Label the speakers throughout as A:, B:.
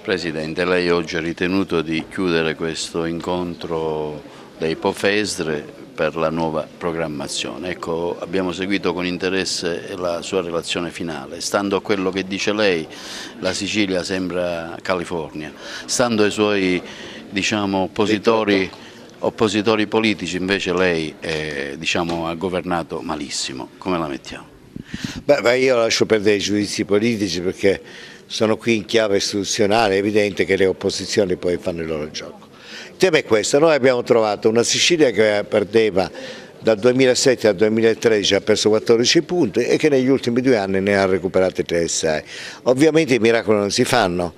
A: Presidente, lei oggi ha ritenuto di chiudere questo incontro dei POFESR per la nuova programmazione. Ecco, abbiamo seguito con interesse la sua relazione finale. Stando a quello che dice lei, la Sicilia sembra California. Stando ai suoi, diciamo, oppositori politici, invece lei ha governato malissimo. Come la mettiamo?
B: Beh, io lascio perdere i giudizi politici perché sono qui in chiave istituzionale, è evidente che le opposizioni poi fanno il loro gioco. Il tema è questo: noi abbiamo trovato una Sicilia che perdeva dal 2007 al 2013, ha perso 14 punti e che negli ultimi 2 anni ne ha recuperati 36. Ovviamente i miracoli non si fanno.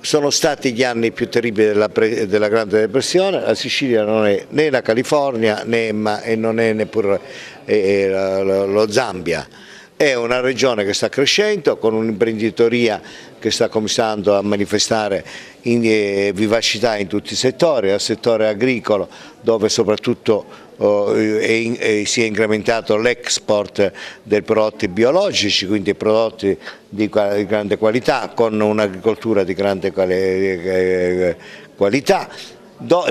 B: Sono stati gli anni più terribili della Grande Depressione. La Sicilia non è né la California e non è neppure lo Zambia. È una regione che sta crescendo, con un'imprenditoria che sta cominciando a manifestare vivacità in tutti i settori, al settore agricolo, dove soprattutto si è incrementato l'export dei prodotti biologici, quindi prodotti di grande qualità, con un'agricoltura di grande qualità.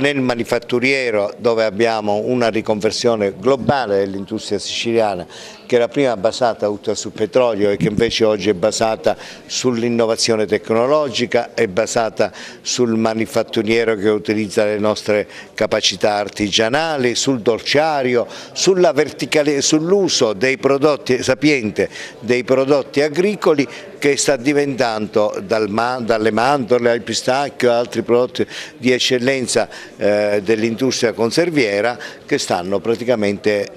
B: Nel manifatturiero, dove abbiamo una riconversione globale dell'industria siciliana, che era prima basata tutta sul petrolio e che invece oggi è basata sull'innovazione tecnologica, è basata sul manifatturiero che utilizza le nostre capacità artigianali, sul dolciario, sull'uso dei prodotti sapiente, dei prodotti agricoli, che sta diventando dalle mandorle al pistacchio, altri prodotti di eccellenza dell'industria conserviera, che stanno praticamente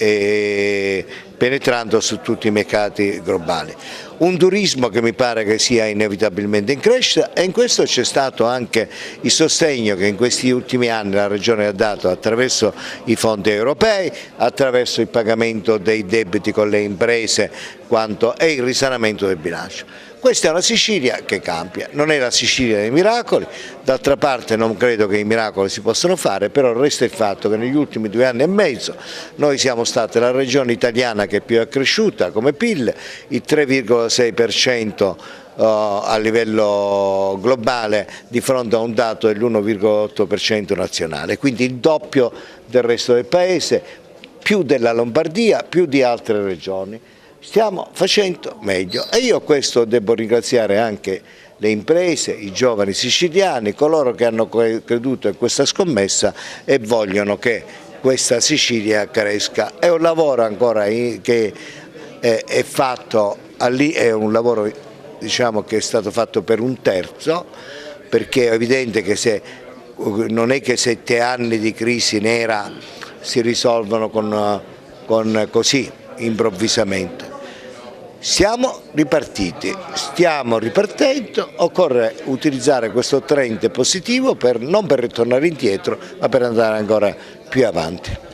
B: penetrando su tutti i mercati globali. Un turismo che mi pare che sia inevitabilmente in crescita, e in questo c'è stato anche il sostegno che in questi ultimi anni la Regione ha dato attraverso i fondi europei, attraverso il pagamento dei debiti con le imprese e il risanamento del bilancio. Questa è una Sicilia che cambia, non è la Sicilia dei miracoli, d'altra parte non credo che i miracoli si possano fare, però resta il fatto che negli ultimi 2 anni e mezzo noi siamo stati la regione italiana che più è cresciuta come PIL, il 3,6% a livello globale di fronte a un dato dell'1,8% nazionale, quindi il doppio del resto del paese, più della Lombardia, più di altre regioni. Stiamo facendo meglio e io questo devo ringraziare anche le imprese, i giovani siciliani, coloro che hanno creduto in questa scommessa e vogliono che questa Sicilia cresca. È un lavoro ancora che è fatto, è un lavoro, diciamo, che è stato fatto per 1/3, perché è evidente che non è che 7 anni di crisi nera si risolvono così improvvisamente. Siamo ripartiti, stiamo ripartendo, occorre utilizzare questo trend positivo non per ritornare indietro, ma per andare ancora più avanti.